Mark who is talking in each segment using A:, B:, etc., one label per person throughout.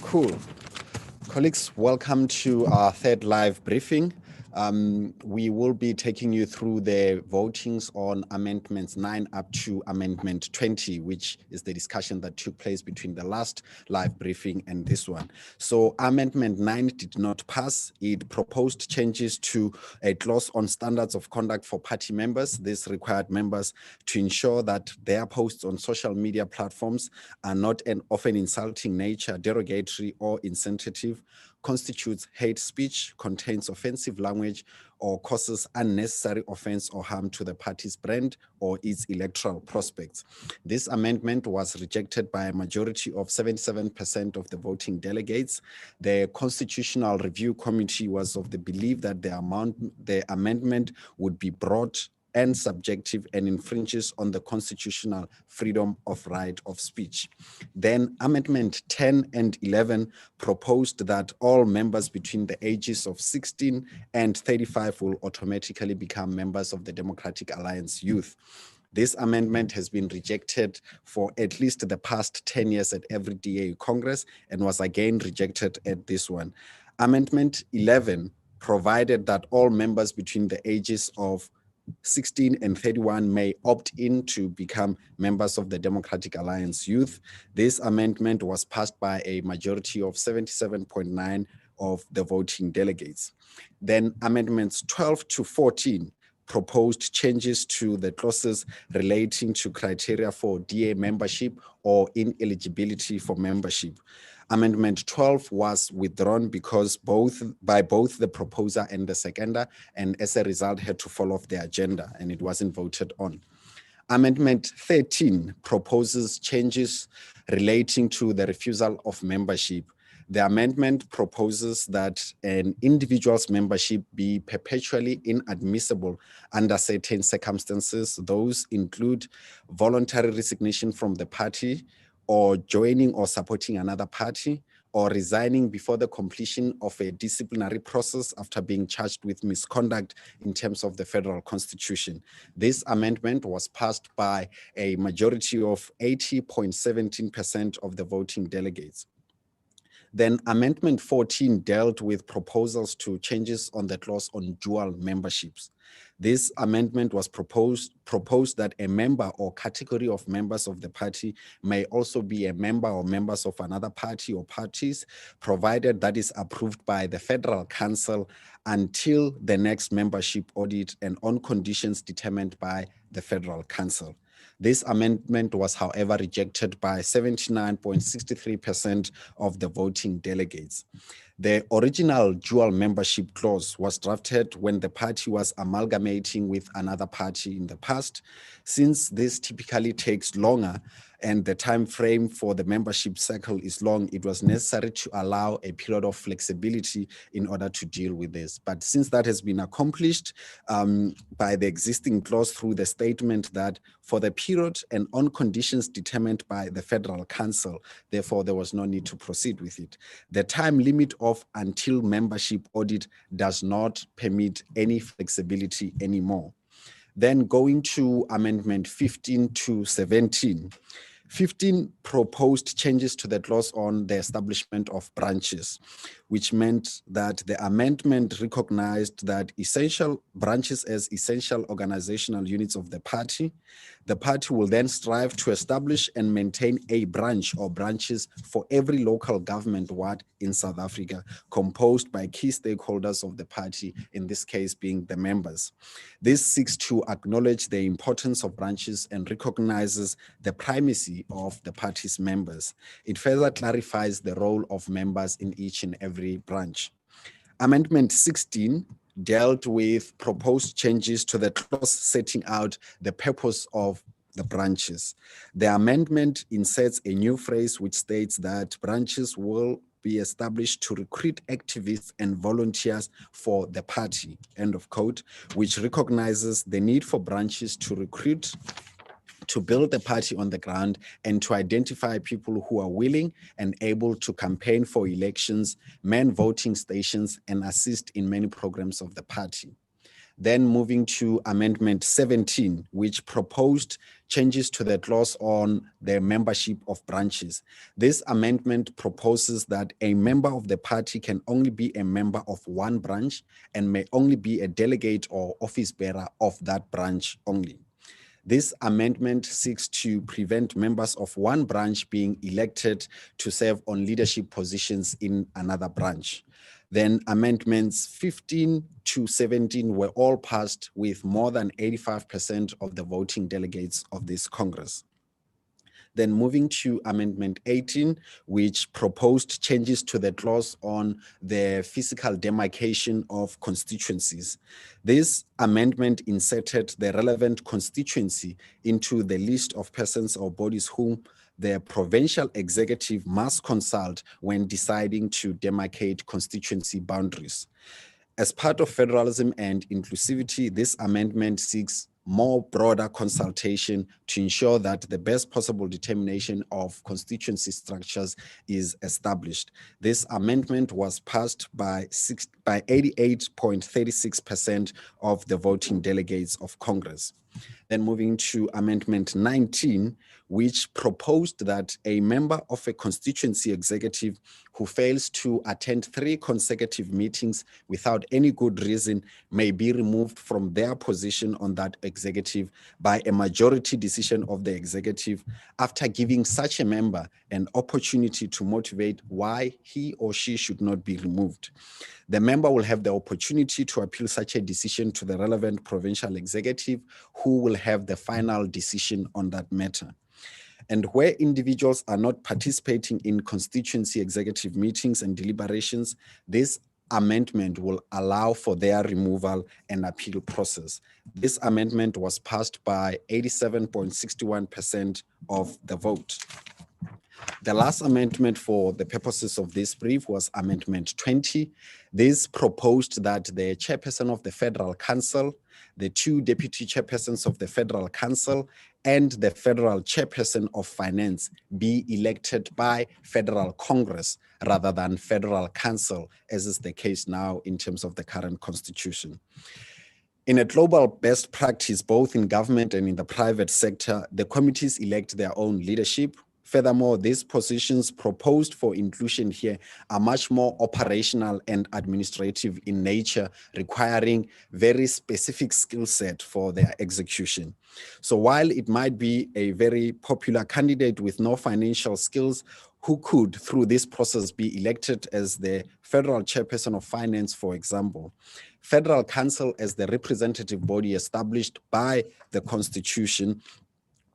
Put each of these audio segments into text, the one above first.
A: Cool. Colleagues, welcome to our third live briefing. We will be taking you through the votings on Amendments 9 up to Amendment 20, which is the discussion that took place between the last live briefing and this one. So Amendment 9 did not pass. It proposed changes to a clause on standards of conduct for party members. This required members to ensure that their posts on social media platforms are not of an insulting nature, derogatory, or insensitive, constitutes hate speech, contains offensive language, or causes unnecessary offense or harm to the party's brand or its electoral prospects. This amendment was rejected by a majority of 77% of the voting delegates. The Constitutional Review Committee was of the belief that the amendment would be broad and subjective and infringes on the constitutional freedom of right of speech. Then Amendment 10 and 11 proposed that all members between the ages of 16 and 35 will automatically become members of the Democratic Alliance Youth. This amendment has been rejected for at least the past 10 years at every DAU Congress and was again rejected at this one. Amendment 11 provided that all members between the ages of 16 and 31 may opt in to become members of the Democratic Alliance Youth. This amendment was passed by a majority of 77.9 of the voting delegates. Then amendments 12 to 14 proposed changes to the clauses relating to criteria for DA membership or ineligibility for membership. Amendment 12 was withdrawn because by both the proposer and the seconder, and as a result had to fall off the agenda and it wasn't voted on. Amendment 13 proposes changes relating to the refusal of membership. The amendment proposes that an individual's membership be perpetually inadmissible under certain circumstances. Those include voluntary resignation from the party, or joining or supporting another party, or resigning before the completion of a disciplinary process after being charged with misconduct in terms of the federal constitution. This amendment was passed by a majority of 80.17% of the voting delegates. Then Amendment 14 dealt with proposals to changes on the clause on dual memberships. This amendment was proposed that a member or category of members of the party may also be a member or members of another party or parties, provided that is approved by the Federal Council until the next membership audit and on conditions determined by the Federal Council. This amendment was, however, rejected by 79.63% of the voting delegates. The original dual membership clause was drafted when the party was amalgamating with another party in the past. Since this typically takes longer and the time frame for the membership cycle is long, it was necessary to allow a period of flexibility in order to deal with this. But since that has been accomplished by the existing clause through the statement that for the period and on conditions determined by the Federal Council, therefore there was no need to proceed with it. The time limit of until membership audit does not permit any flexibility anymore. Then going to Amendment 15 to 17. 15 proposed changes to the clause on the establishment of branches, which meant that the amendment recognized that essential branches as essential organizational units of the party. The party will then strive to establish and maintain a branch or branches for every local government ward in South Africa, composed by key stakeholders of the party, in this case being the members. This seeks to acknowledge the importance of branches and recognizes the primacy of the party's members. It further clarifies the role of members in each and every branch. Amendment 16 dealt with proposed changes to the clause setting out the purpose of the branches. The amendment inserts a new phrase which states that branches will be established to recruit activists and volunteers for the party, end of quote, which recognizes the need for branches to recruit, to build the party on the ground, and to identify people who are willing and able to campaign for elections, man voting stations, and assist in many programs of the party. Then moving to Amendment 17, which proposed changes to the clause on the membership of branches. This amendment proposes that a member of the party can only be a member of one branch and may only be a delegate or office bearer of that branch only. This amendment seeks to prevent members of one branch being elected to serve on leadership positions in another branch. Then amendments 15 to 17 were all passed with more than 85% of the voting delegates of this Congress. Then moving to Amendment 18, which proposed changes to the clause on the physical demarcation of constituencies. This amendment inserted the relevant constituency into the list of persons or bodies whom the provincial executive must consult when deciding to demarcate constituency boundaries. As part of federalism and inclusivity, this amendment seeks more broader consultation to ensure that the best possible determination of constituency structures is established. This amendment was passed by 88.36% of the voting delegates of Congress. Then moving to Amendment 19, which proposed that a member of a constituency executive who fails to attend 3 consecutive meetings without any good reason may be removed from their position on that executive by a majority decision of the executive after giving such a member an opportunity to motivate why he or she should not be removed. The member will have the opportunity to appeal such a decision to the relevant provincial executive, who will have the final decision on that matter. And where individuals are not participating in constituency executive meetings and deliberations, this amendment will allow for their removal and appeal process. This amendment was passed by 87.61% of the vote. The last amendment for the purposes of this brief was Amendment 20. This proposed that the chairperson of the Federal Council, the 2 deputy chairpersons of the Federal Council, and the Federal Chairperson of Finance be elected by Federal Congress rather than Federal Council, as is the case now in terms of the current constitution. In a global best practice, both in government and in the private sector, the committees elect their own leadership. Furthermore, these positions proposed for inclusion here are much more operational and administrative in nature, requiring very specific skill set for their execution. So while it might be a very popular candidate with no financial skills who could, through this process, be elected as the Federal Chairperson of Finance, for example, Federal Council as the representative body established by the Constitution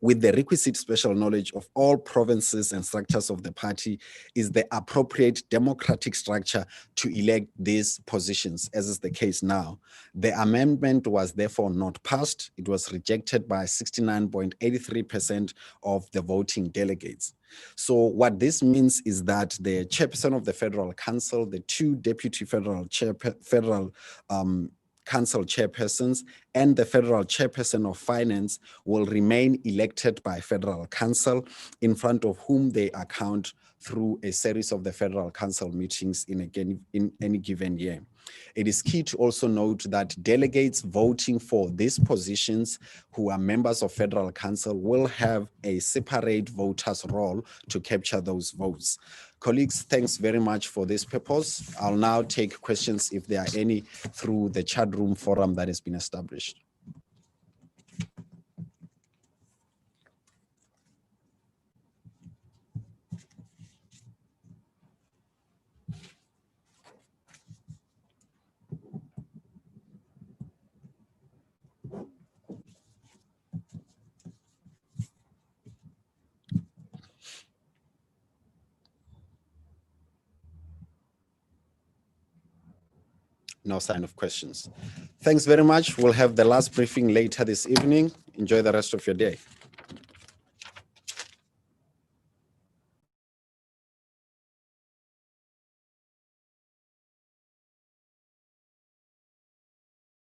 A: with the requisite special knowledge of all provinces and structures of the party is the appropriate democratic structure to elect these positions, as is the case now. The amendment was therefore not passed. It was rejected by 69.83% of the voting delegates. So what this means is that the chairperson of the Federal Council, the 2 deputy Federal Council chairpersons, and the Federal Chairperson of Finance will remain elected by Federal Council, in front of whom they account through a series of the Federal Council meetings in any given year. It is key to also note that delegates voting for these positions who are members of Federal Council will have a separate voters roll to capture those votes. Colleagues, thanks very much for this purpose. I'll now take questions if there are any through the chat room forum that has been established. No sign of questions. Thanks very much. We'll have the last briefing later this evening. Enjoy the rest of your day.